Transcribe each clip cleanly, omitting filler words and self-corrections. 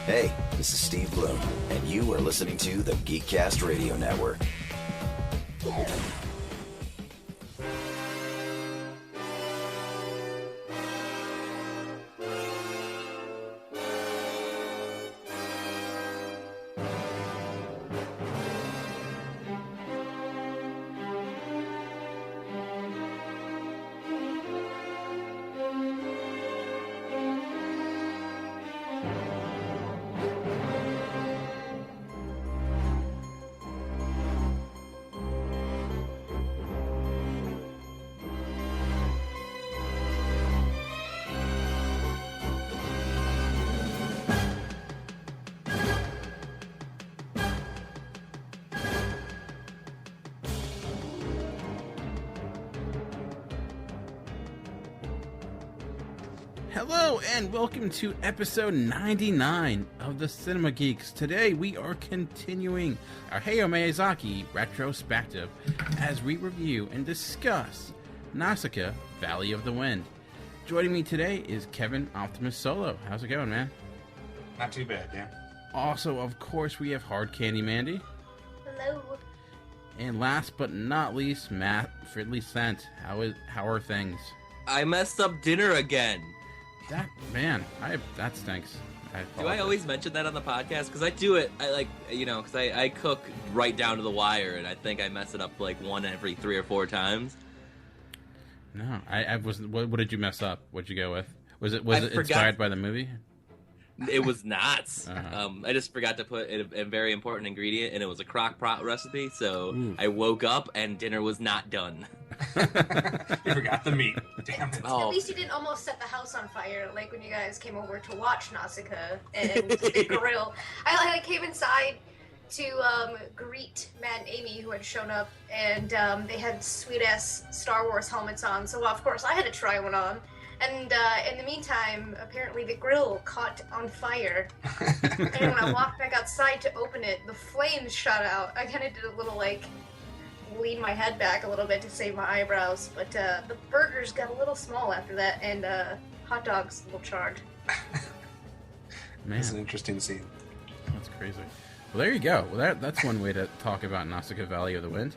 Hey, this is Steve Bloom, and you are listening to the GeekCast Radio Network. Hello and welcome to episode 99 of the Cinema Geeks. Today we are continuing our Hayo Miyazaki Retrospective as we review and discuss Nausicaa, Valley of the Wind. Joining me today is Kevin Optimus Solo. How's it going, man? Not too bad, Dan. Also, of course, we have Hard Candy Mandy. Hello. And last but not least, Matt Fridley Sent. How are things? I messed up dinner again. That stinks. Do I always mention that on the podcast? Because I do it, because I cook right down to the wire, and I think I mess it up like one every 3 or 4 times. No, I wasn't. What did you mess up? What'd you go with? Was it inspired by the movie? It was not. Uh-huh. I just forgot to put a very important ingredient, and it was a crock pot recipe, so Ooh. I woke up and dinner was not done. You forgot the meat. Damn it. Oh. At least you didn't almost set the house on fire, like when you guys came over to watch Nausicaa and the grill. I came inside to greet Matt and Amy, who had shown up, and they had sweet-ass Star Wars helmets on, so of course I had to try one on. And in the meantime, apparently the grill caught on fire. And when I walked back outside to open it, the flames shot out. I kind of did a little, lean my head back a little bit to save my eyebrows. But the burgers got a little small after that, and hot dogs a little charred. Man, It's an interesting scene. that's crazy. Well, there you go. Well, that's one way to talk about Nausicaa, Valley of the Wind.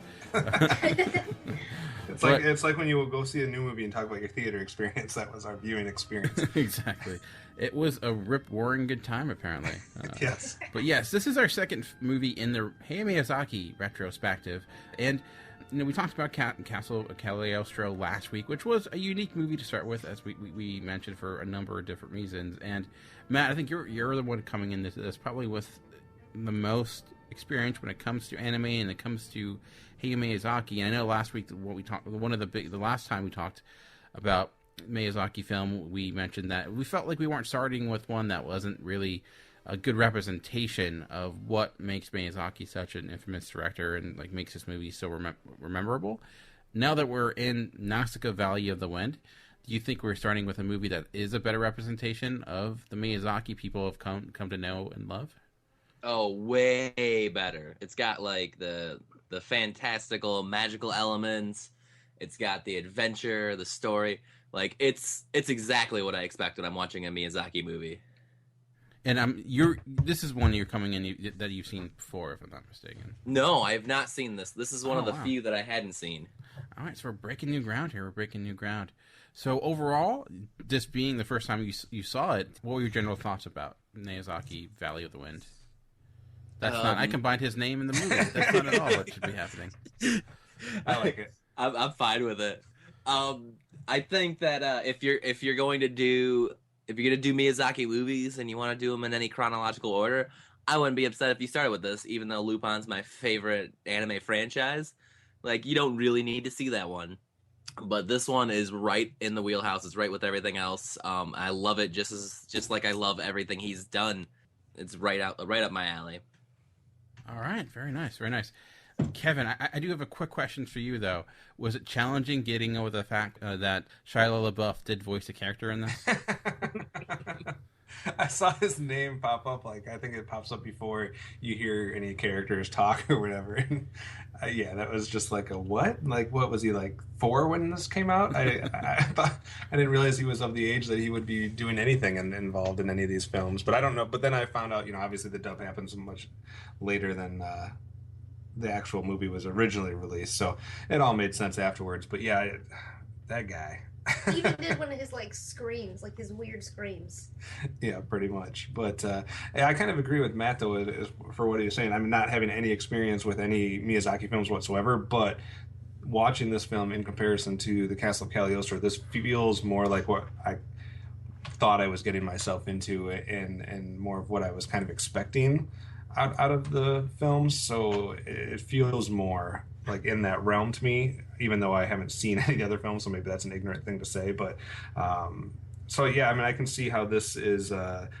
It's like when you will go see a new movie and talk about your theater experience. That was our viewing experience. Exactly. It was a rip-roaring good time, apparently. Yes. But yes, this is our second movie in the Hayo Miyazaki Retrospective. And, we talked about Castle Cagliostro last week, which was a unique movie to start with, as we mentioned, for a number of different reasons. And, Matt, I think you're the one coming into this probably with the most experience when it comes to anime and it comes to Hayo Miyazaki. And I know last week the last time we talked about Miyazaki film, we mentioned that we felt like we weren't starting with one that wasn't really a good representation of what makes Miyazaki such an infamous director and makes this movie so rememberable. Now that we're in Nausicaa, Valley of the Wind, do you think we're starting with a movie that is a better representation of the Miyazaki people have come to know and love? Oh, way better. It's got the fantastical, magical elements. It's got the adventure, the story. It's exactly what I expect when I'm watching a Miyazaki movie. And this is one you're coming in that you've seen before, if I'm not mistaken. No, I have not seen this. This is one of the wow. few that I hadn't seen. All right, so we're breaking new ground here. So overall, this being the first time you saw it, what were your general thoughts about Miyazaki, Valley of the Wind? That's not. I combined his name in the movie. That's not at all what should be happening. I like it. I'm fine with it. I think that if you're going to do Miyazaki movies and you want to do them in any chronological order, I wouldn't be upset if you started with this, even though Lupin's my favorite anime franchise. You don't really need to see that one, but this one is right in the wheelhouse. It's right with everything else. I love it just like I love everything he's done. It's right up my alley. All right, very nice, very nice. Kevin, I do have a quick question for you, though. Was it challenging getting over the fact that Shia LaBeouf did voice a character in this? I saw his name pop up. I think it pops up before you hear any characters talk or whatever. And Yeah, that was just like a what? Like, what was he, like 4 when this came out? I thought I didn't realize he was of the age that he would be doing anything and involved in any of these films. But I don't know. But then I found out, obviously the dub happens much later than the actual movie was originally released, so it all made sense afterwards. But yeah, that guy. He even did one of his like screams, like his weird screams. Yeah, pretty much. But yeah, I kind of agree with Matt though for what he was saying. I'm not having any experience with any Miyazaki films whatsoever, but watching this film in comparison to the Castle of Cagliostro, this feels more like what I thought I was getting myself into, and more of what I was kind of expecting out of the films. So it feels more like in that realm to me, even though I haven't seen any other films, so maybe that's an ignorant thing to say. But so yeah, I mean, I can see how this is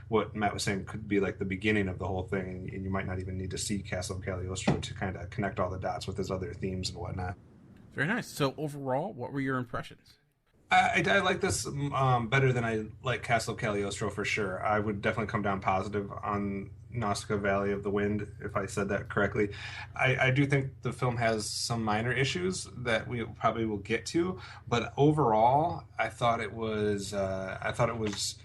what Matt was saying could be like the beginning of the whole thing, and you might not even need to see Castle of Cagliostro to kind of connect all the dots with his other themes and whatnot. Very nice. So overall, what were your impressions? I like this better than I like Castle of Cagliostro for sure. I would definitely come down positive on Nausicaa Valley of the Wind, if I said that correctly. I do think the film has some minor issues that we probably will get to, but overall, I thought it was an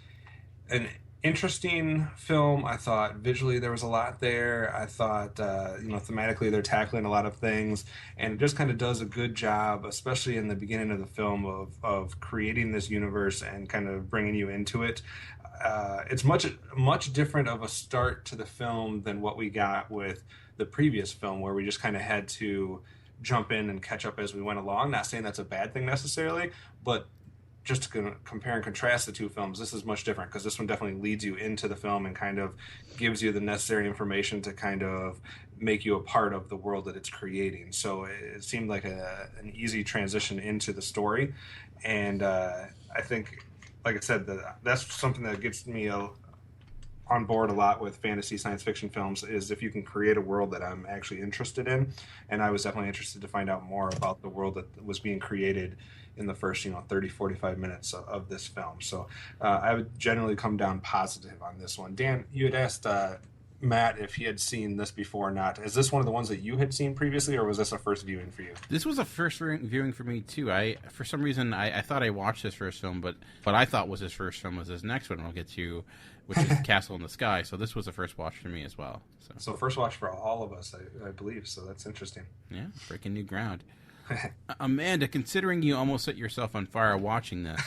interesting film. I thought visually there was a lot there. I thought, thematically they're tackling a lot of things, and it just kind of does a good job, especially in the beginning of the film, of creating this universe and kind of bringing you into it. It's much different of a start to the film than what we got with the previous film, where we just kind of had to jump in and catch up as we went along. Not saying that's a bad thing necessarily, but just to compare and contrast the two films, this is much different, because this one definitely leads you into the film and kind of gives you the necessary information to kind of make you a part of the world that it's creating. So it seemed like an easy transition into the story. And I think, like I said, that's something that gets me on board a lot with fantasy science fiction films, is if you can create a world that I'm actually interested in. And I was definitely interested to find out more about the world that was being created in the first 30, 45 minutes of this film. So I would generally come down positive on this one. Dan, you had asked Matt if he had seen this before or not. Is this one of the ones that you had seen previously, or was this a first viewing for you? This was a first viewing for me too. For some reason I thought I watched his first film, but what I thought was his first film was his next one we'll get to, which is Castle in the Sky. So this was a first watch for me as well. So first watch for all of us, I believe. So that's interesting. Yeah, breaking new ground. Amanda, considering you almost set yourself on fire watching this,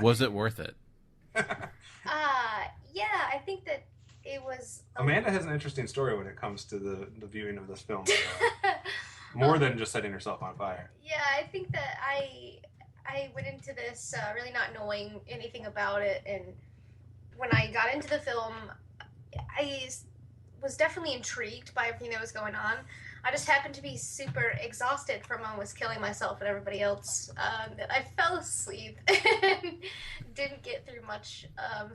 was it worth it? Yeah, I think that it was. Amanda has an interesting story when it comes to the viewing of this film. More than just setting herself on fire. Yeah, I think that I went into this really not knowing anything about it, and when I got into the film, I was definitely intrigued by everything that was going on. I just happened to be super exhausted from almost killing myself and everybody else, that I fell asleep and didn't get through much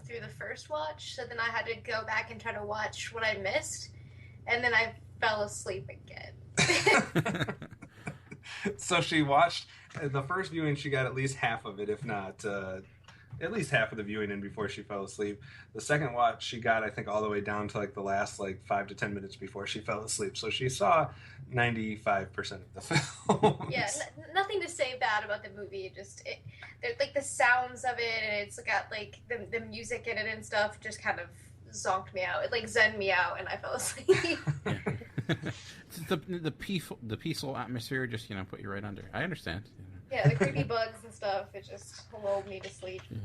through the first watch. So then I had to go back and try to watch what I missed, and then I fell asleep again. So she watched the first viewing. She got at least half of it, if not at least half of the viewing in before she fell asleep. The second watch she got, I think, all the way down to like the last 5 to 10 minutes before she fell asleep. So she saw 95% of the film. Yeah, nothing to say bad about the movie. There's like the sounds of it, and it's got like the music in it and stuff. Just kind of zonked me out. It like zen me out, and I fell asleep. the peaceful atmosphere just put you right under. I understand. Yeah, the creepy bugs and stuff, it just lulled me to sleep. Yeah.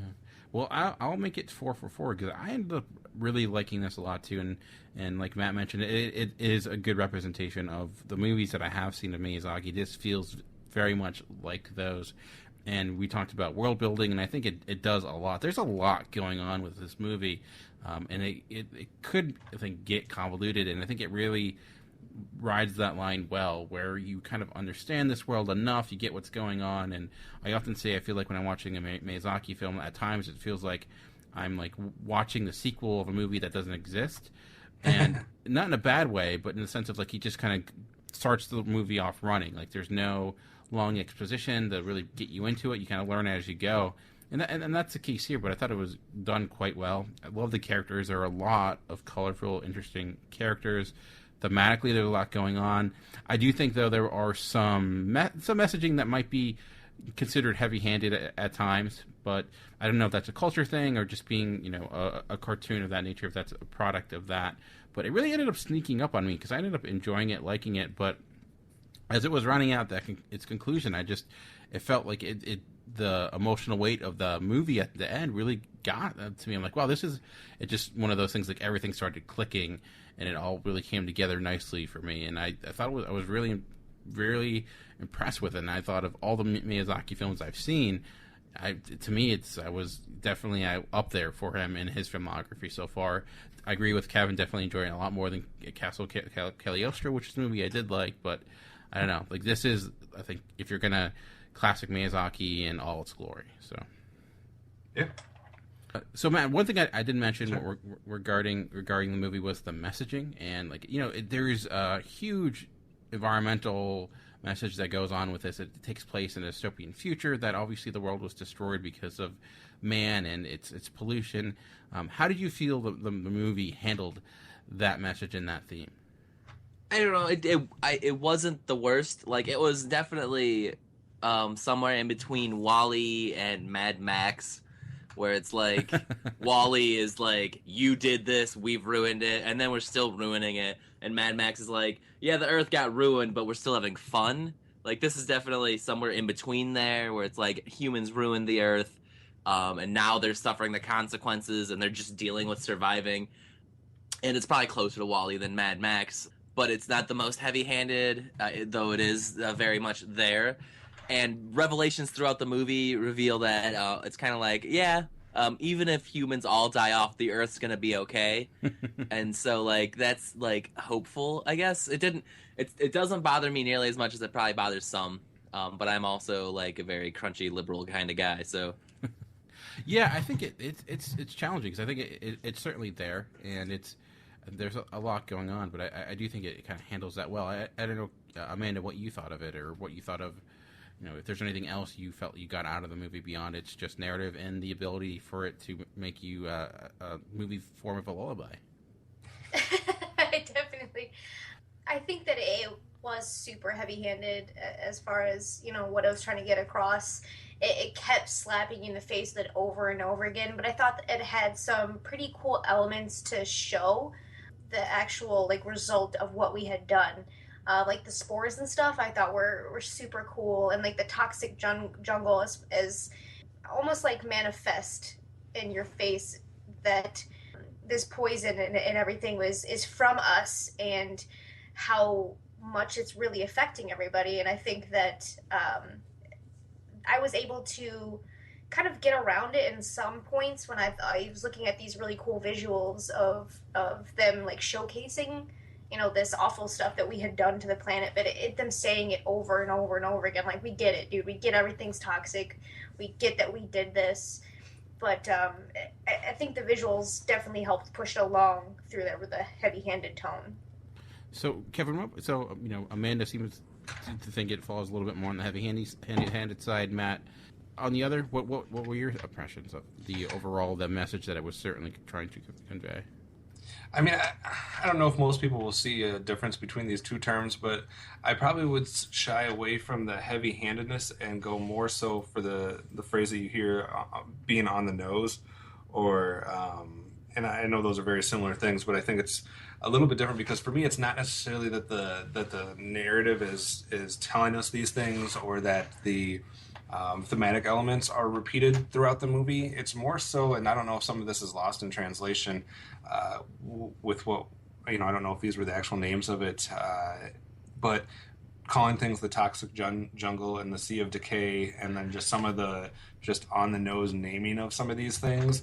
Well, I'll make it 4 for 4, because I ended up really liking this a lot too, and like Matt mentioned, it is a good representation of the movies that I have seen of Miyazaki. This feels very much like those, and we talked about world building, and I think it does a lot. There's a lot going on with this movie, and it could, I think, get convoluted, and I think it really rides that line well, where you kind of understand this world enough, you get what's going on. And I often say, I feel like when I'm watching a Miyazaki film, at times it feels like I'm like watching the sequel of a movie that doesn't exist, and not in a bad way, but in the sense of like he just kind of starts the movie off running. Like there's no long exposition to really get you into it. You kind of learn as you go, and that's the case here. But I thought it was done quite well. I love the characters. There are a lot of colorful, interesting characters. thematically there's a lot going on. I do think, though, there are some messaging that might be considered heavy-handed at times, but I don't know if that's a culture thing or just being, you know, a cartoon of that nature, if that's a product of that. But it really ended up sneaking up on me because I ended up enjoying it, liking it, but as it was running out its conclusion, it felt like the emotional weight of the movie at the end really got to me. I'm like, wow, it's just one of those things, like everything started clicking and it all really came together nicely for me. And I thought I was really, really impressed with it. And I thought of all the Miyazaki films I've seen, I was definitely up there for him in his filmography so far. I agree with Kevin, definitely enjoying it a lot more than Castle Cagliostro, which is a movie I did like, but I don't know. Like, this is, I think, if you're gonna classic Miyazaki in all its glory. So, yeah. So, Matt, one thing I didn't mention regarding the movie was the messaging, and like, you know, there's a huge environmental message that goes on with this. It takes place in a dystopian future that obviously the world was destroyed because of man and its pollution. How did you feel the movie handled that message and that theme? I don't know. It wasn't the worst. Like, it was definitely somewhere in between WALL-E and Mad Max, where it's like WALL-E is like, you did this, we've ruined it, and then we're still ruining it. And Mad Max is like, yeah, the Earth got ruined, but we're still having fun. Like, this is definitely somewhere in between there, where it's like humans ruined the Earth, and now they're suffering the consequences, and they're just dealing with surviving. And it's probably closer to WALL-E than Mad Max. But it's not the most heavy-handed, though it is very much there. And revelations throughout the movie reveal that it's kind of like, even if humans all die off, the Earth's gonna be okay. And so, like, that's like hopeful, I guess. It doesn't bother me nearly as much as it probably bothers some. But I'm also like a very crunchy liberal kind of guy, so. Yeah, I think it's challenging because I think it's certainly there, and there's a lot going on, but I do think it kind of handles that well. I don't know, Amanda, what you thought of it, or what you thought of, you know, if there's anything else you felt you got out of the movie beyond its just narrative and the ability for it to make you a movie form of a lullaby. I think that it was super heavy-handed as far as, you know, what it was trying to get across. It kept slapping you in the face with it over and over again, but I thought that it had some pretty cool elements to show the actual, like, result of what we had done. Like the spores and stuff I thought were super cool, and like the toxic jungle is almost like manifest in your face that this poison and everything is from us, and how much it's really affecting everybody. And I think that I was able to kind of get around it in some points when I was looking at these really cool visuals of them like showcasing, you know, this awful stuff that we had done to the planet, but them saying it over and over and over again, like, we get it, dude, we get everything's toxic, we get that we did this. But I think the visuals definitely helped push it along through that with a heavy-handed tone. So, Kevin, you know, Amanda seems to think it falls a little bit more on the heavy-handed side. Matt, on the other, what were your impressions of the message that it was certainly trying to convey? I mean, I don't know if most people will see a difference between these two terms, but I probably would shy away from the heavy-handedness and go more so for the phrase that you hear, being on the nose, or and I know those are very similar things, but I think it's a little bit different because for me, it's not necessarily that the narrative is telling us these things, or that the thematic elements are repeated throughout the movie. It's more so, and I don't know if some of this is lost in translation, with what, you know, I don't know if these were the actual names of it, but calling things the toxic jungle and the sea of decay, and then just some of the just on the nose naming of some of these things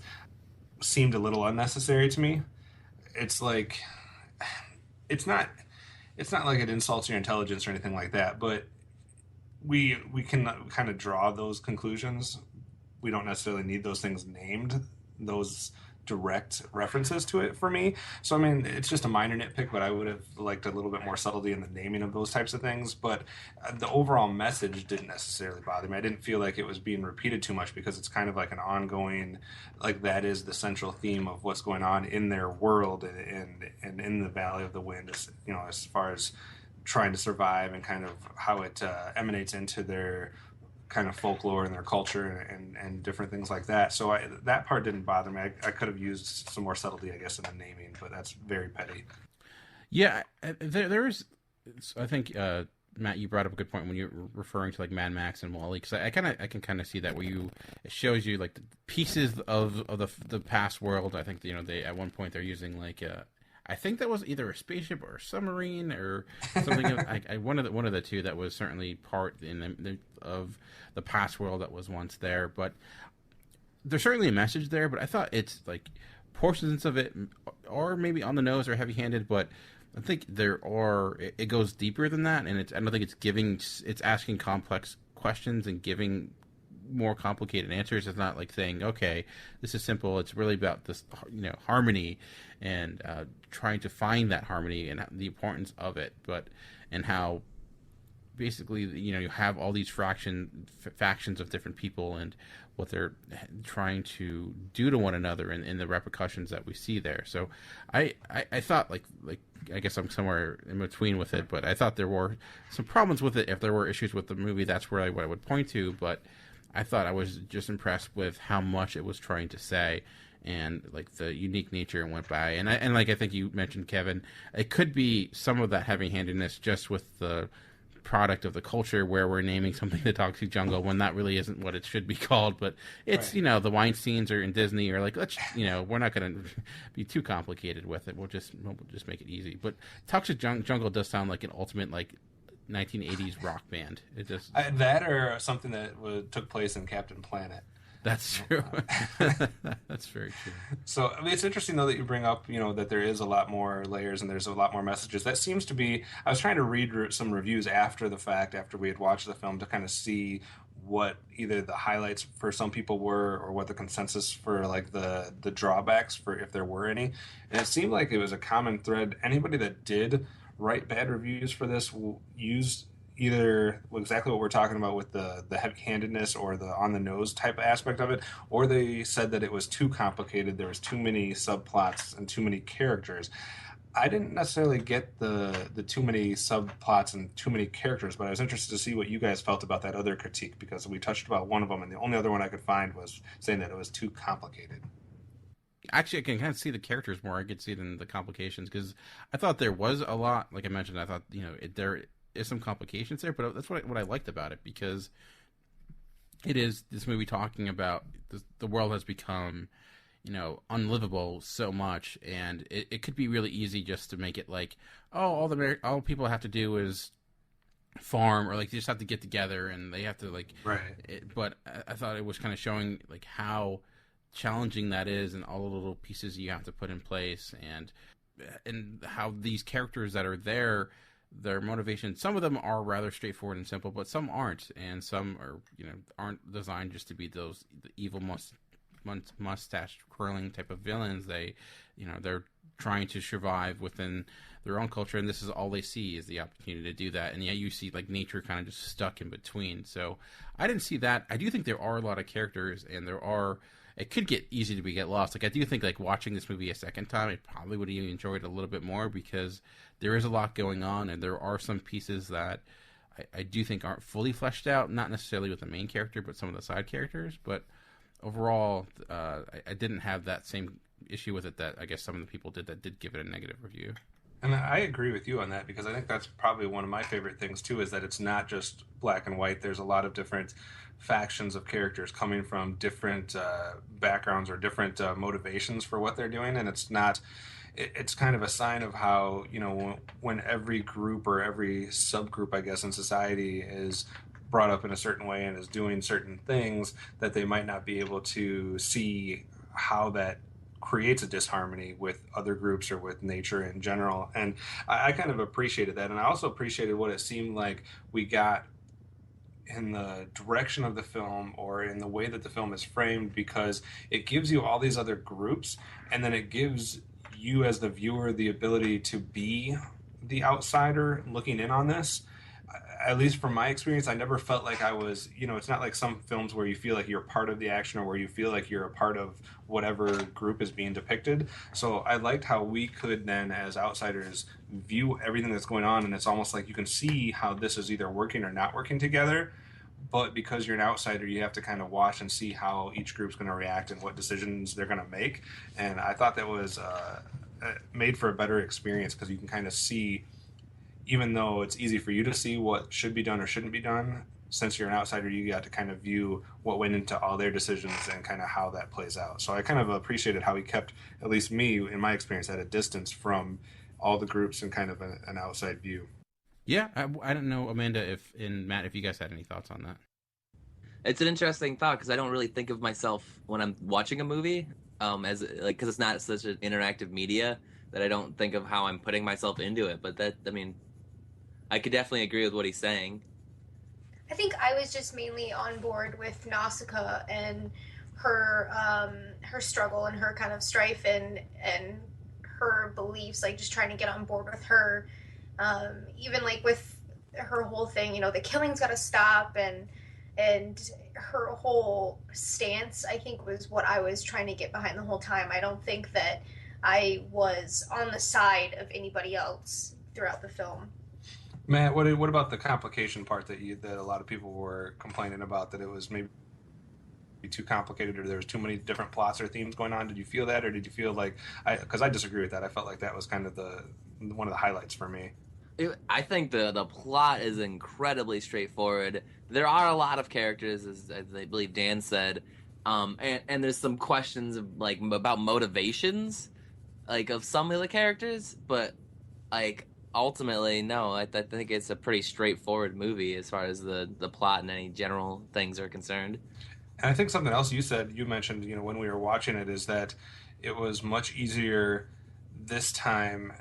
seemed a little unnecessary to me. It's like, it's not like it insults your intelligence or anything like that, but we can kind of draw those conclusions. We don't necessarily need those things named. Those direct references to it for me. So I mean, it's just a minor nitpick, but I would have liked a little bit more subtlety in the naming of those types of things. But the overall message didn't necessarily bother me. I didn't feel like it was being repeated too much because it's kind of like an ongoing, like that is the central theme of what's going on in their world and in the Valley of the Wind, you know, as far as trying to survive and kind of how it emanates into their kind of folklore and their culture and different things like that. So that part didn't bother me. I could have used some more subtlety, I guess, in the naming, but that's very petty. Yeah, there's, I think, Matt, you brought up a good point when you're referring to like Mad Max and Wall-E, because I can kind of see that where it shows you like the pieces of the past world. I think, you know, they at one point they're using like I think that was either a spaceship or a submarine or something. One of the two that was certainly part of the past world that was once there. But there's certainly a message there. But I thought it's like portions of it are maybe on the nose or heavy-handed. But I think it goes deeper than that, and I don't think it's asking complex questions and giving more complicated answers. It's not like saying, okay, this is simple. It's really about this, you know, harmony and trying to find that harmony and the importance of it, and how basically, you know, you have all these factions of different people and what they're trying to do to one another and the repercussions that we see there. So I thought like I guess I'm somewhere in between with it, but I thought there were some problems with it. If there were issues with the movie, that's where I would point to. But I thought I was just impressed with how much it was trying to say and like the unique nature it went by. And like I think you mentioned, Kevin, it could be some of that heavy-handedness just with the product of the culture where we're naming something the Toxic Jungle when that really isn't what it should be called. But it's, right. You know, the Weinsteins are in Disney or like, let's, you know, we're not going to be too complicated with it. We'll just make it easy. But Toxic Jungle does sound like an ultimate like 1980s rock band. It just that or something that took place in Captain Planet. That's true. That's very true. So I mean, it's interesting though that you bring up, you know, that there is a lot more layers and there's a lot more messages. That seems to be. I was trying to read some reviews after the fact, after we had watched the film, to kind of see what either the highlights for some people were or what the consensus for like the drawbacks for if there were any. And it seemed like it was a common thread. Anybody that did write bad reviews for this used either exactly what we're talking about with the heavy-handedness or the on-the-nose type aspect of it, or they said that it was too complicated, there was too many subplots and too many characters. I didn't necessarily get the too many subplots and too many characters, but I was interested to see what you guys felt about that other critique, because we touched about one of them, and the only other one I could find was saying that it was too complicated. Actually, I can kind of see the characters more. I could see than the complications, because I thought there was a lot. Like I mentioned, I thought, you know, there is some complications there, but that's what I liked about it, because it is this movie talking about the world has become, you know, unlivable so much, and it could be really easy just to make it like, oh, all people have to do is farm, or like they just have to get together and they have to like, right. But I thought it was kind of showing like how challenging that is and all the little pieces you have to put in place, and how these characters that are there, their motivation, some of them are rather straightforward and simple, but some aren't, and some are, you know, aren't designed just to be the evil mustache twirling type of villains. They, you know, they're trying to survive within their own culture, and this is all they see is the opportunity to do that. And yeah, you see like nature kind of just stuck in between. So I didn't see that. I do think there are a lot of characters, and it could get easy to get lost. Like I do think like watching this movie a second time, I probably would have enjoyed it a little bit more, because there is a lot going on, and there are some pieces that I do think aren't fully fleshed out, not necessarily with the main character, but some of the side characters. But overall, I didn't have that same issue with it that I guess some of the people that did give it a negative review. And I agree with you on that, because I think that's probably one of my favorite things too, is that it's not just black and white. There's a lot of different factions of characters coming from different backgrounds or different motivations for what they're doing, and it's kind of a sign of how, you know, when every group or every subgroup, I guess, in society is brought up in a certain way and is doing certain things, that they might not be able to see how that creates a disharmony with other groups or with nature in general. And I kind of appreciated that. And I also appreciated what it seemed like we got in the direction of the film or in the way that the film is framed, because it gives you all these other groups, and then it gives you as the viewer the ability to be the outsider looking in on this. At least from my experience, I never felt like I was, it's not like some films where you feel like you're part of the action or where you feel like you're a part of whatever group is being depicted. So I liked how we could then, as outsiders, view everything that's going on, and it's almost like you can see how this is either working or not working together. But because you're an outsider, you have to kind of watch and see how each group's going to react and what decisions they're going to make. And I thought that was made for a better experience, because you can kind of see, even though it's easy for you to see what should be done or shouldn't be done, since you're an outsider, you got to kind of view what went into all their decisions and kind of how that plays out. So I kind of appreciated how he kept, at least me, in my experience, at a distance from all the groups and kind of an outside view. Yeah, I don't know, Amanda, and Matt, if you guys had any thoughts on that. It's an interesting thought, because I don't really think of myself when I'm watching a movie, as like, because it's not such an interactive media, that I don't think of how I'm putting myself into it. But I could definitely agree with what he's saying. I think I was just mainly on board with Nausicaa and her struggle and her kind of strife and her beliefs, like just trying to get on board with her. Even like with her whole thing, the killing's got to stop, and her whole stance, I think, was what I was trying to get behind the whole time. I don't think that I was on the side of anybody else throughout the film. Matt, what about the complication part that a lot of people were complaining about, that it was maybe too complicated, or there was too many different plots or themes going on? Did you feel that, or did you feel like, because I disagree with that. I felt like that was kind of one of the highlights for me. I think the plot is incredibly straightforward. There are a lot of characters, as I believe Dan said, and there's some questions of, like, about motivations, like, of some of the characters, but, like, ultimately, no, I think it's a pretty straightforward movie as far as the plot and any general things are concerned. And I think something else you mentioned, when we were watching it, is that it was much easier this time,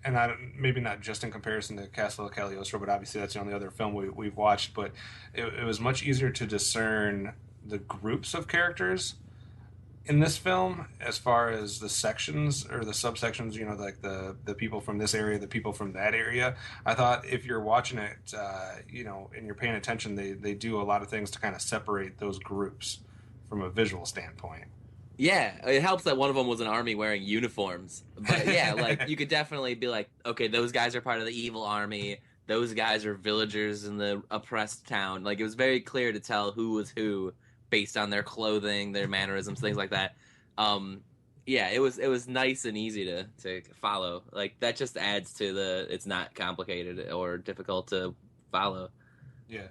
and maybe not just in comparison to Castle of Cagliostro, but obviously that's the only other film we've watched, but it was much easier to discern the groups of characters in this film, as far as the sections or the subsections, like the people from this area, the people from that area. I thought if you're watching it, and you're paying attention, they do a lot of things to kind of separate those groups from a visual standpoint. Yeah, it helps that one of them was an army wearing uniforms. But yeah, like, you could definitely be like, okay, those guys are part of the evil army. Those guys are villagers in the oppressed town. Like, it was very clear to tell who was who based on their clothing, their mannerisms, things like that. Yeah, it was nice and easy to follow. Like, that just adds to it's not complicated or difficult to follow. Yeah.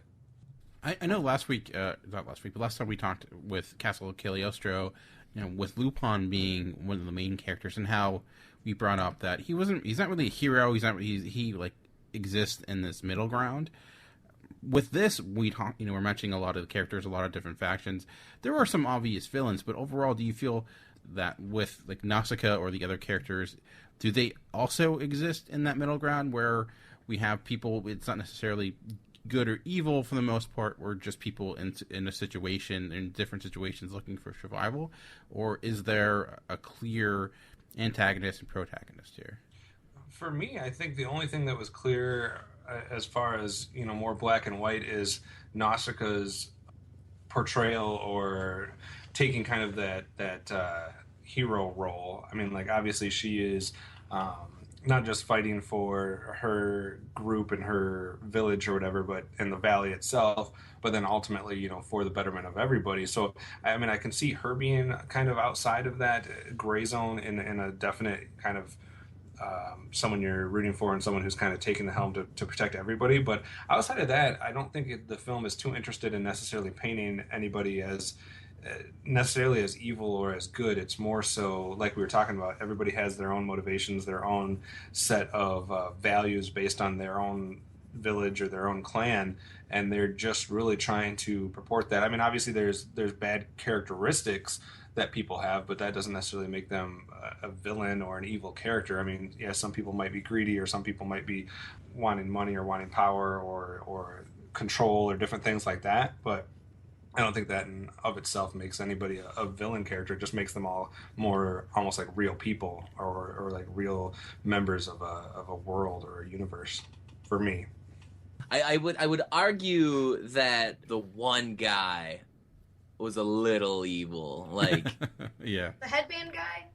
I know not last week, but last time we talked with Castle of Cagliostro, with Lupin being one of the main characters, and how we brought up that he's not really a hero. He like exists in this middle ground. With this, we're mentioning a lot of the characters, a lot of different factions. There are some obvious villains, but overall, do you feel that with like Nausicaa or the other characters, do they also exist in that middle ground where we have people? It's not necessarily good or evil for the most part. We're just people in a situation, in different situations, looking for survival, or is there a clear antagonist and protagonist here? For me, I think the only thing that was clear, as far as more black and white, is Nausicaa's portrayal, or taking kind of that hero role. I mean, like, obviously she is not just fighting for her group and her village or whatever, but in the valley itself, but then ultimately, for the betterment of everybody. So, I mean, I can see her being kind of outside of that gray zone in a definite kind of someone you're rooting for and someone who's kind of taking the helm to protect everybody. But outside of that, I don't think the film is too interested in necessarily painting anybody as necessarily as evil or as good. It's more so, like we were talking about, everybody has their own motivations, their own set of values based on their own village or their own clan, and they're just really trying to purport that. I mean, obviously there's bad characteristics that people have, but that doesn't necessarily make them a villain or an evil character. I mean, yeah, some people might be greedy, or some people might be wanting money or wanting power, or control or different things like that. But I don't think that in of itself makes anybody a villain character. It just makes them all more almost like real people or like real members of a world or a universe for me. I would argue that the one guy was a little evil. Like Yeah. The headband guy?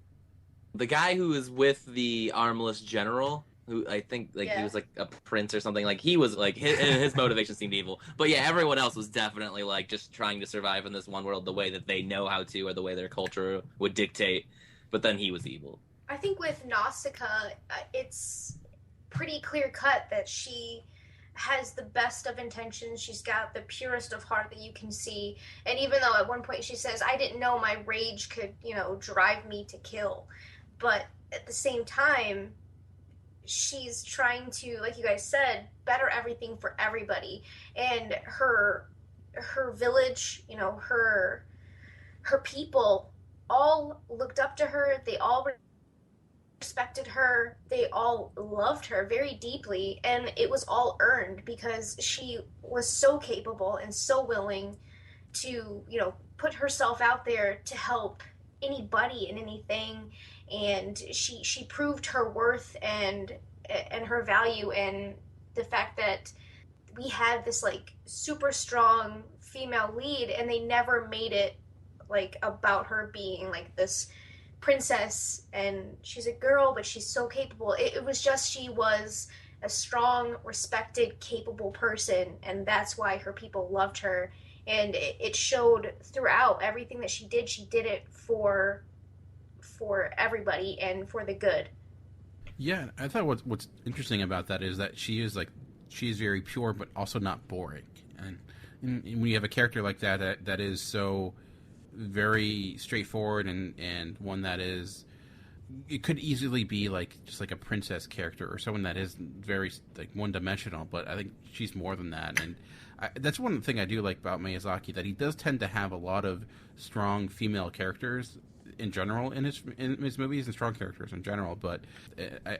the guy who was with the armless general, who I think like he Yeah. was like a prince or something. Like he was like his motivation seemed evil. But yeah, everyone else was definitely like just trying to survive in this one world the way that they know how to or the way their culture would dictate. But then he was evil. I think with Nausicaa, it's pretty clear cut that she has the best of intentions. She's got the purest of heart that you can see. And even though at one point she says, I didn't know my rage could, drive me to kill. But at the same time, she's trying to, like you guys said, better everything for everybody. And her village, her people all looked up to her. They all respected her. They all loved her very deeply, and it was all earned because she was so capable and so willing to, put herself out there to help anybody and anything. And she proved her worth and her value, and the fact that we had this like super strong female lead, and they never made it like about her being like this princess and she's a girl but she's so capable. It was just she was a strong, respected, capable person, and that's why her people loved her. And it showed throughout everything that she did it for everybody and for the good. Yeah, I thought what's interesting about that is that she's very pure but also not boring. And when you have a character like that is so very straightforward and one that is, it could easily be like just like a princess character or someone that is very like one-dimensional, but I think she's more than that. And that's one thing I do like about Miyazaki, that he does tend to have a lot of strong female characters in general in his movies, and strong characters in general, but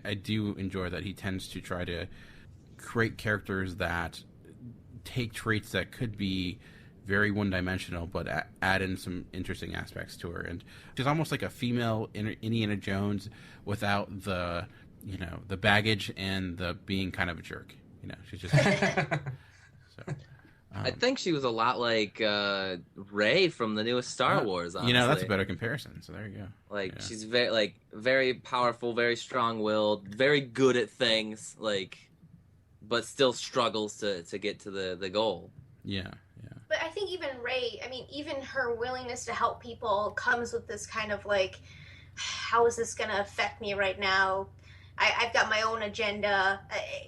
I do enjoy that he tends to try to create characters that take traits that could be very one-dimensional, but add in some interesting aspects to her. And she's almost like a female Indiana Jones without the baggage and the being kind of a jerk. She's just so. I think she was a lot like Rey from the newest Star Wars. Honestly. That's a better comparison. So there you go. Like yeah. She's very powerful, very strong-willed, very good at things, but still struggles to get to the goal. Yeah. But I think even Rey, even her willingness to help people comes with this kind of like, how is this going to affect me right now? I've got my own agenda.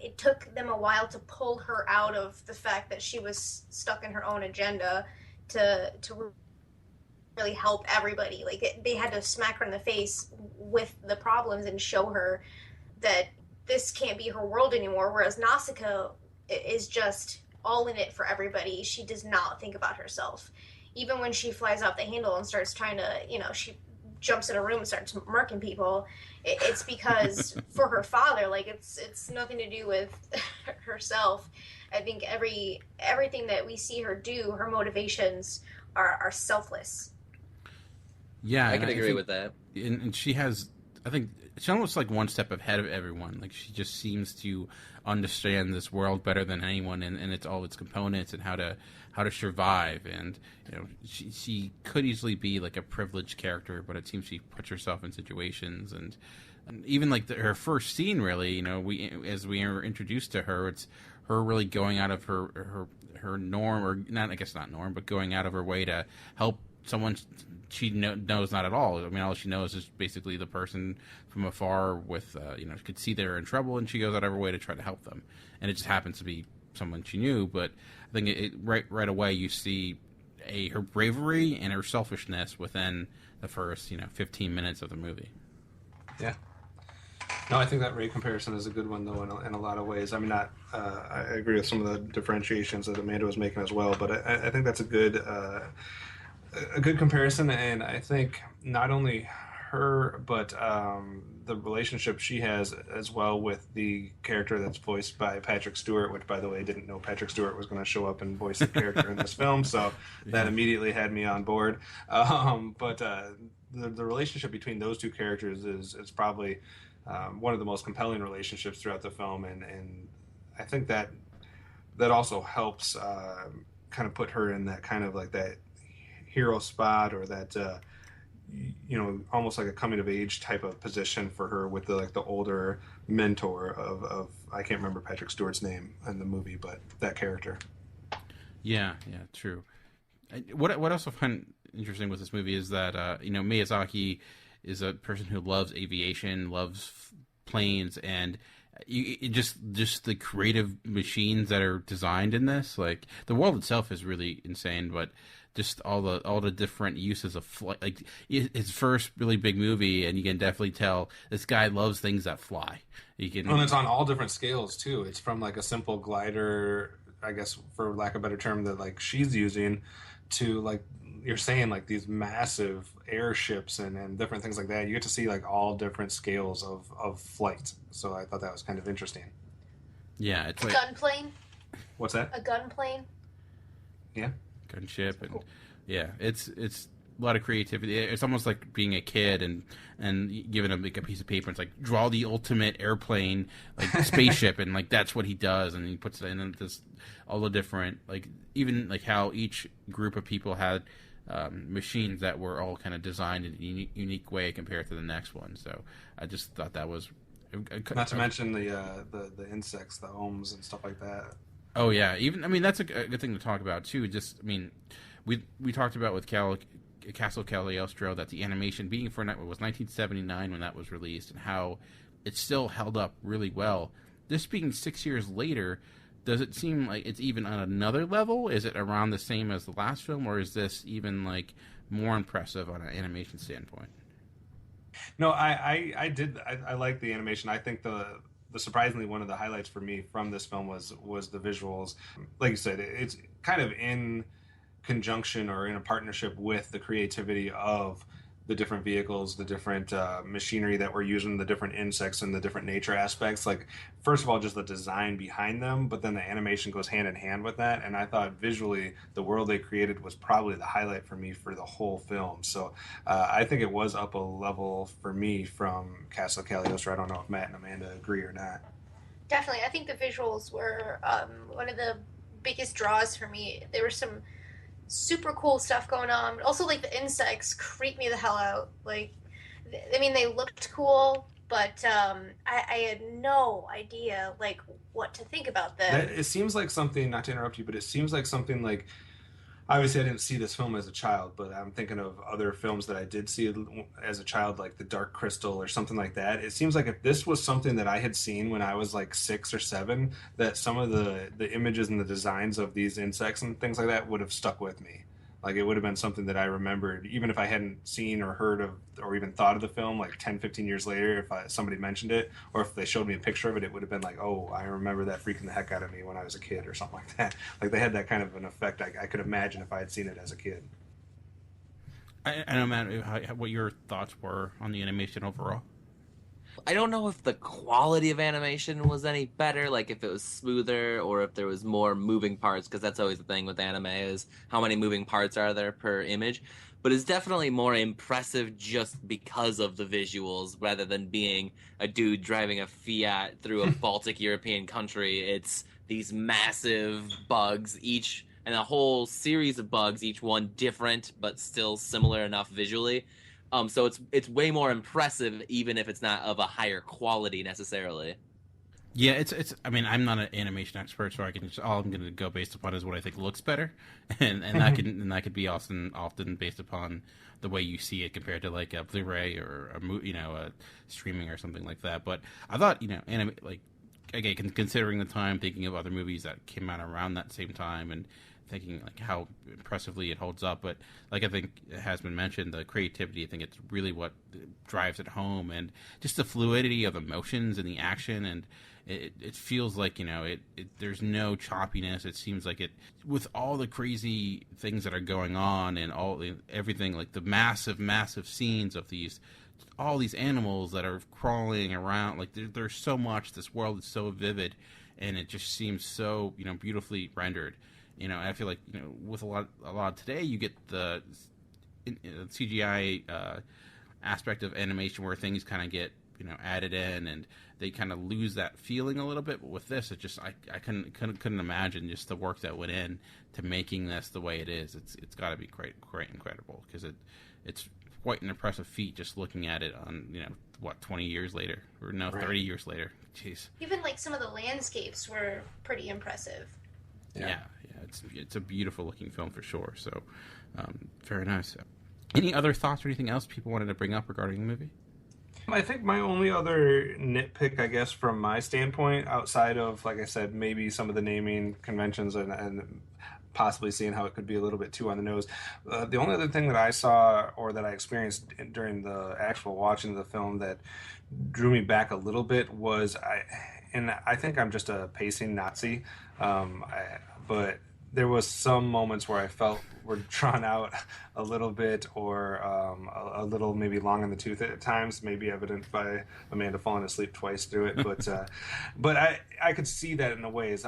It took them a while to pull her out of the fact that she was stuck in her own agenda to really help everybody. Like they had to smack her in the face with the problems and show her that this can't be her world anymore. Whereas Nausicaa is just all in it for everybody. She does not think about herself. Even when she flies off the handle and starts trying to, she jumps in a room and starts murking people, it's because for her father. Like it's nothing to do with herself. I think everything that we see her do, her motivations are selfless. Yeah, I can agree with that. And she has, I think, she's almost like one step ahead of everyone. Like she just seems to understand this world better than anyone, and it's all its components and how to survive. And she could easily be like a privileged character, but it seems she puts herself in situations, and even like her first scene, really, as we are introduced to her, it's her really going out of her norm, or not, I guess not norm, but going out of her way to help someone she knows not at all. All she knows is basically the person from afar with, could see they're in trouble, and she goes out of her way to try to help them. And it just happens to be someone she knew, but I think right away you see her bravery and her selfishness within the first, 15 minutes of the movie. Yeah. No, I think that Rey comparison is a good one, though, in a lot of ways. I agree with some of the differentiations that Amanda was making as well, but I think that's a good comparison. And I think not only her, but the relationship she has as well with the character that's voiced by Patrick Stewart, which, by the way, didn't know Patrick Stewart was going to show up and voice the character in this film, so that immediately had me on board. But the relationship between those two characters is probably one of the most compelling relationships throughout the film, and I think that also helps kind of put her in that kind of like that hero spot, or that almost like a coming of age type of position for her with the older mentor of I can't remember Patrick Stewart's name in the movie, but that character. Yeah, true. What else I find interesting with this movie is that Miyazaki is a person who loves aviation, loves planes, and just the creative machines that are designed in this. Like, the world itself is really insane, but just all the different uses of flight. Like, his first really big movie, and you can definitely tell this guy loves things that fly. And it's on all different scales too. It's from like a simple glider, I guess, for lack of a better term, that like she's using, to like you're saying, like these massive airships and different things like that. You get to see like all different scales of flight. So I thought that was kind of interesting. Yeah, it's like gunplane. What's that? A gunplane. Yeah. Gunship, and it's a lot of creativity. It's almost like being a kid and giving him like a piece of paper. It's like, draw the ultimate airplane, like spaceship, and like that's what he does, and he puts it in, and this all the different, like, even like how each group of people had machines that were all kind of designed in a unique way compared to the next one. So I just thought that was not to mention the insects, the ohms and stuff like that. Oh yeah, that's a good thing to talk about too. Just we talked about with Castle Cagliostro that the animation being for was 1979 when that was released, and how it still held up really well. This being 6 years later, does it seem like it's even on another level? Is it around the same as the last film, or is this even like more impressive on an animation standpoint? No, I like the animation. I think the surprisingly one of the highlights for me from this film was the visuals. Like you said, it's kind of in conjunction or in a partnership with the creativity of the different vehicles, the different machinery that we're using, the different insects and the different nature aspects. Like, first of all, just the design behind them, but then the animation goes hand in hand with that. And I thought visually the world they created was probably the highlight for me for the whole film. So I think it was up a level for me from Castle Cagliostro. I don't know if Matt and Amanda agree or not. Definitely. I think the visuals were one of the biggest draws for me. There were some super cool stuff going on. Also, like, the insects creep me the hell out. Like, they looked cool, but I had no idea like what to think about them. It seems like something, not to interrupt you, but it seems like something like, obviously I didn't see this film as a child, but I'm thinking of other films that I did see as a child, like The Dark Crystal or something like that. It seems like if this was something that I had seen when I was like 6 or 7, that some of the images and the designs of these insects and things like that would have stuck with me. Like, it would have been something that I remembered, even if I hadn't seen or heard of or even thought of the film, like 10, 15 years later, if somebody mentioned it, or if they showed me a picture of it, it would have been like, oh, I remember that freaking the heck out of me when I was a kid or something like that. Like, they had that kind of an effect I could imagine if I had seen it as a kid. I don't know, Matt, what your thoughts were on the animation overall. I don't know if the quality of animation was any better, like if it was smoother or if there was more moving parts, because that's always the thing with anime is how many moving parts are there per image. But it's definitely more impressive just because of the visuals rather than being a dude driving a Fiat through a Baltic European country. It's these massive bugs, each and a whole series of bugs, each one different but still similar enough visually. So it's way more impressive, even if it's not of a higher quality necessarily. Yeah, it's. I mean, I'm not an animation expert, so all I'm going to go based upon is what I think looks better, and that could be often based upon the way you see it compared to like a Blu-ray or a streaming or something like that. But I thought like, again, considering the time, thinking of other movies that came out around that same time, and thinking like how impressively it holds up. But like I think it has been mentioned, the creativity, I think it's really what drives it home, and just the fluidity of emotions and the action, and it feels like there's no choppiness. It seems like it, with all the crazy things that are going on and everything, like the massive scenes of these all these animals that are crawling around. Like there's so much. This world is so vivid, and it just seems so beautifully rendered. I feel like with a lot today, you get the CGI aspect of animation where things kind of get added in, and they kind of lose that feeling a little bit. But with this, it just I couldn't imagine just the work that went in to making this the way it is. It's got to be quite incredible, because it's quite an impressive feat just looking at it on 20 years later, or no, 30 years later. Jeez. Even like some of the landscapes were pretty impressive. Yeah, it's a beautiful looking film for sure. So very nice. Any other thoughts or anything else people wanted to bring up regarding the movie? I think my only other nitpick, I guess, from my standpoint, outside of, like I said, maybe some of the naming conventions and possibly seeing how it could be a little bit too on the nose. The only other thing that I saw or that I experienced during the actual watching of the film that drew me back a little bit was I think I'm just a pacing Nazi, but there was some moments where I felt were drawn out a little bit, or a little maybe long in the tooth at times, maybe evident by Amanda falling asleep twice through it. But I could see that in a ways.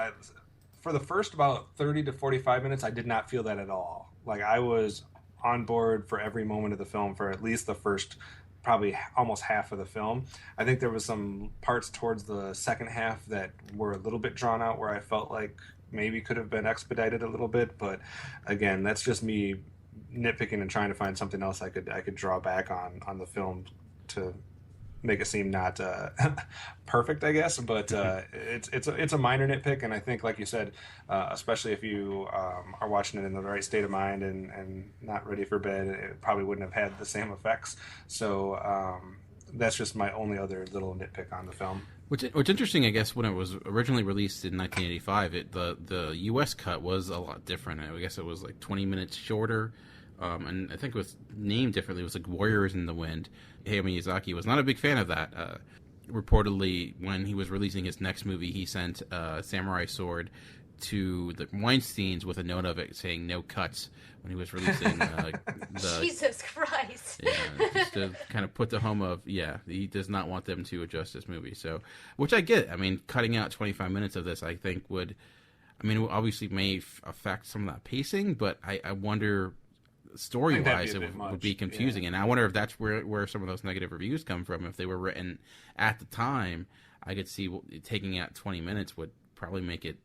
For the first about 30 to 45 minutes, I did not feel that at all. Like, I was on board for every moment of the film for at least the first probably almost half of the film. I think there was some parts towards the second half that were a little bit drawn out, where I felt like maybe could have been expedited a little bit. But again, that's just me nitpicking and trying to find something else I could draw back on the film to make it seem not perfect, I guess. But it's a minor nitpick, and I think, like you said, especially if you are watching it in the right state of mind and not ready for bed, it probably wouldn't have had the same effects. So that's just my only other little nitpick on the film. What's interesting, I guess, when it was originally released in 1985, the U.S. cut was a lot different. I guess it was like 20 minutes shorter, and I think it was named differently. It was like Warriors in the Wind. Hayao Miyazaki was not a big fan of that. Reportedly, when he was releasing his next movie, he sent a samurai sword to the Weinsteins with a note of it saying no cuts when he was releasing the Jesus Christ. Yeah, just to kind of put the home of, he does not want them to adjust this movie. So, which I get. I mean, cutting out 25 minutes of this, I think obviously may affect some of that pacing, but I wonder, story-wise, it would be confusing. Yeah. And I wonder if that's where some of those negative reviews come from. If they were written at the time, I could see taking out 20 minutes would probably make it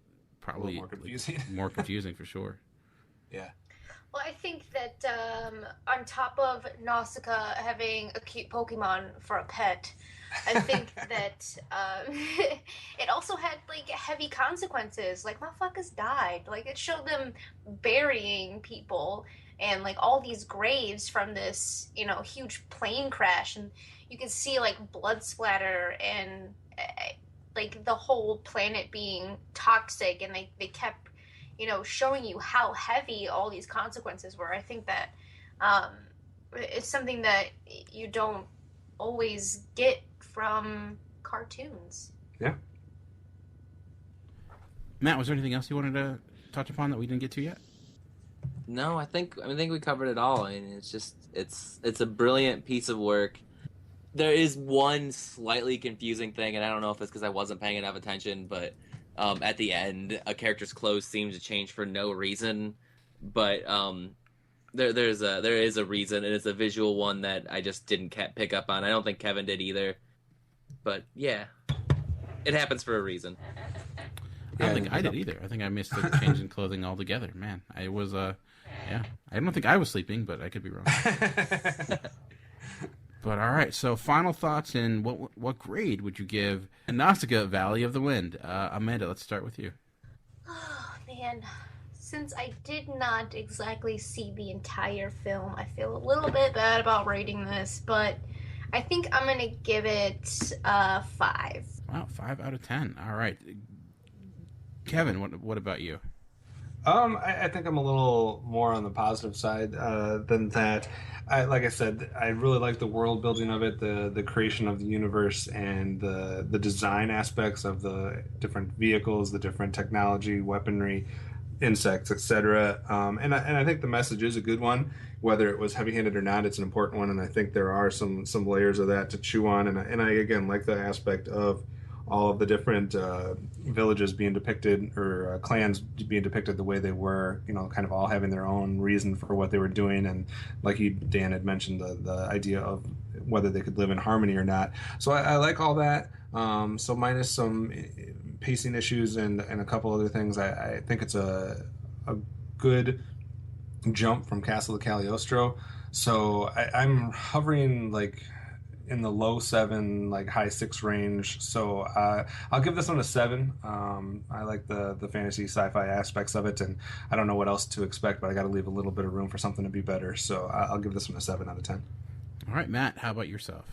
more confusing. More confusing for sure. Yeah. Well, I think that on top of Nausicaa having a cute Pokemon for a pet, I think that it also had like heavy consequences. Like, motherfuckers died. Like, it showed them burying people and like all these graves from this, huge plane crash, and you could see like blood splatter and like the whole planet being toxic, and they kept showing you how heavy all these consequences were. I think that it's something that you don't always get from cartoons. Yeah. Matt, was there anything else you wanted to touch upon that we didn't get to yet? No, I think we covered it all. I mean, it's a brilliant piece of work. There is one slightly confusing thing, and I don't know if it's because I wasn't paying enough attention, but at the end, a character's clothes seem to change for no reason. But there is a reason, and it's a visual one that I just didn't pick up on. I don't think Kevin did either. But yeah, it happens for a reason. I don't think I did either. I think I missed the change in clothing altogether. Man, I was I don't think I was sleeping, but I could be wrong. But all right, so final thoughts, and what grade would you give Nausicaa Valley of the Wind? Amanda, let's start with you. Oh, man. Since I did not exactly see the entire film, I feel a little bit bad about rating this, but I think I'm going to give it 5. Wow, 5 out of 10. All right. Kevin, what about you? I think I'm a little more on the positive side than that. Like I said, I really like the world building of it, the creation of the universe, and the design aspects of the different vehicles, the different technology, weaponry, insects, etc. And I think the message is a good one. whether it was heavy-handed or not, it's an important one, and I think there are some layers of that to chew on. And I again like the aspect of all of the different villages being depicted, or clans being depicted the way they were, kind of all having their own reason for what they were doing. And like Dan had mentioned, the idea of whether they could live in harmony or not. So I like all that. So minus some pacing issues and a couple other things, I think it's a good jump from Castle of Cagliostro. So I'm hovering like in the low 7, like high 6 range. So I'll give this one a 7. I like the fantasy sci-fi aspects of it, and I don't know what else to expect, but I got to leave a little bit of room for something to be better. So I'll give this one a 7 out of 10. All right, Matt, how about yourself?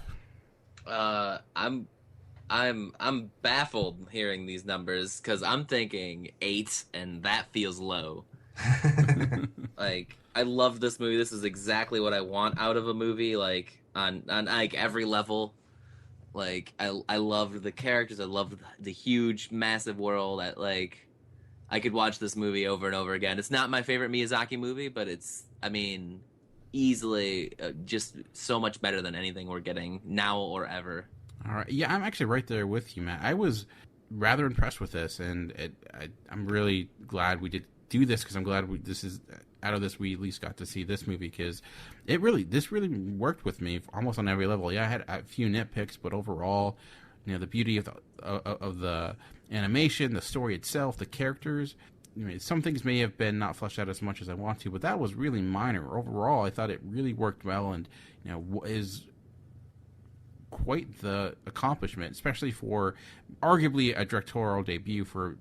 I'm baffled hearing these numbers, because I'm thinking 8, and that feels low. Like, I love this movie. This is exactly what I want out of a movie, like on like every level. Like, I loved the characters. I loved the huge, massive world. That, like, I could watch this movie over and over again. It's not my favorite Miyazaki movie, but it's, I mean, easily just so much better than anything we're getting now or ever. All right. Yeah, I'm actually right there with you, Matt. I was rather impressed with this, and I'm really glad we did do this, because I'm glad out of this we at least got to see this movie, because this really worked with me almost on every level. Yeah, I had a few nitpicks, but overall, the beauty of the animation, the story itself, the characters. Some things may have been not fleshed out as much as I want to, but that was really minor. Overall, I thought it really worked well, and is quite the accomplishment, especially for arguably a directorial debut for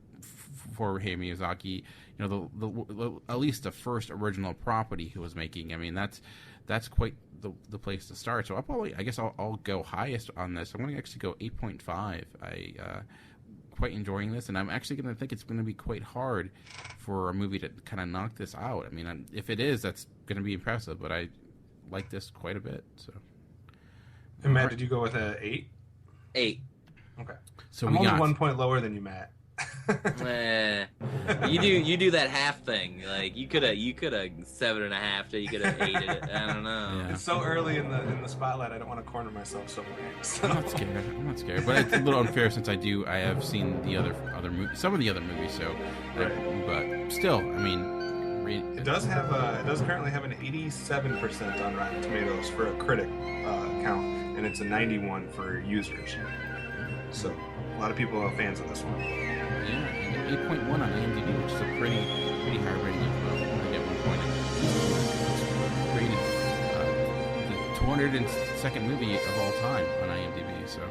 Hayo Miyazaki. At least the first original property he was making. I mean, that's quite the place to start. So I guess I'll go highest on this. I'm going to actually go 8.5. I quite enjoying this, and I'm actually going to think it's going to be quite hard for a movie to kind of knock this out. I mean, if it is, that's going to be impressive, but I like this quite a bit. So. And Matt, did you go with a 8? 8. Okay. So I'm only 1 point lower than you, Matt. You do that half thing. Like, you could have 7.5, or you could have 8 it. I don't know. Yeah. It's so early in the spotlight. I don't want to corner myself somewhere. So. I'm not scared, but it's a little unfair since I have seen some of the other movies. So, right. But still, I mean, it does currently have an 87% on Rotten Tomatoes for a critic count, and it's a 91 for users. So a lot of people are fans of this one. Yeah, and 8.1 on IMDb, which is a pretty high rating as well. I get 1 point. Rated the 202nd movie of all time on IMDb. So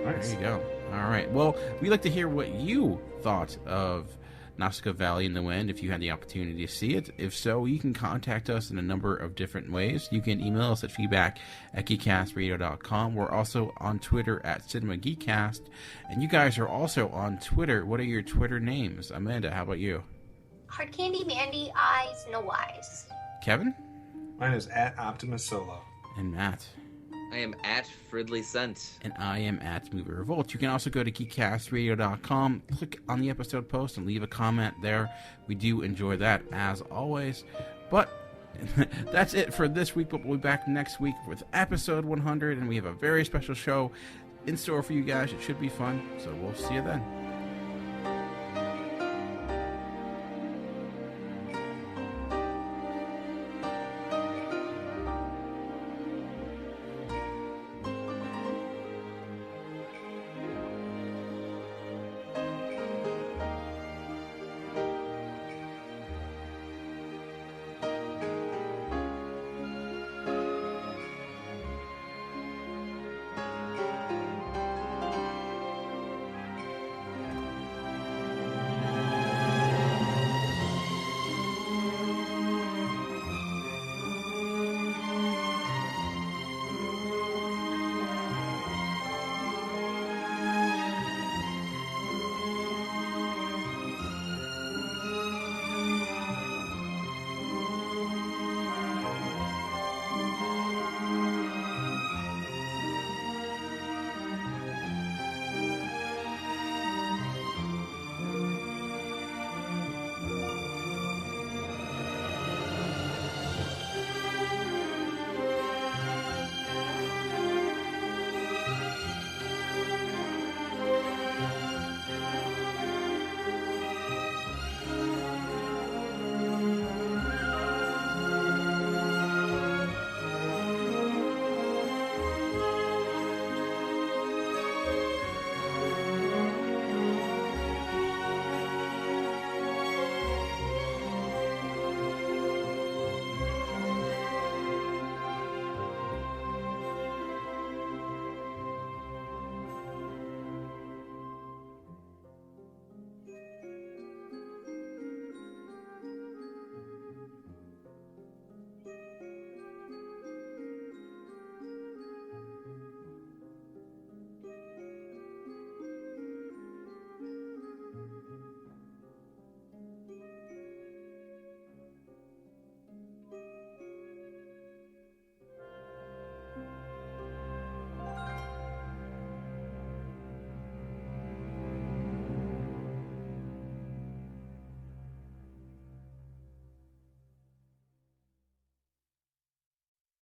nice. There you go. All right. Well, we'd like to hear what you thought of Nausicaa Valley in the Wind, if you had the opportunity to see it. If so, you can contact us in a number of different ways. You can email us at feedback@geekcastradio.com. We're also on Twitter at Cinema Geekcast, and you guys are also on Twitter. What are your Twitter names? Amanda, how about you? Hard Candy Mandy Eyes No Eyes. Kevin? Mine is at Optimus Solo. And Matt? I am at Fridley Scent. And I am at Movie Revolt. You can also go to geekcastradio.com, click on the episode post, and leave a comment there. We do enjoy that, as always. But that's it for this week, but we'll be back next week with episode 100, and we have a very special show in store for you guys. It should be fun, so we'll see you then.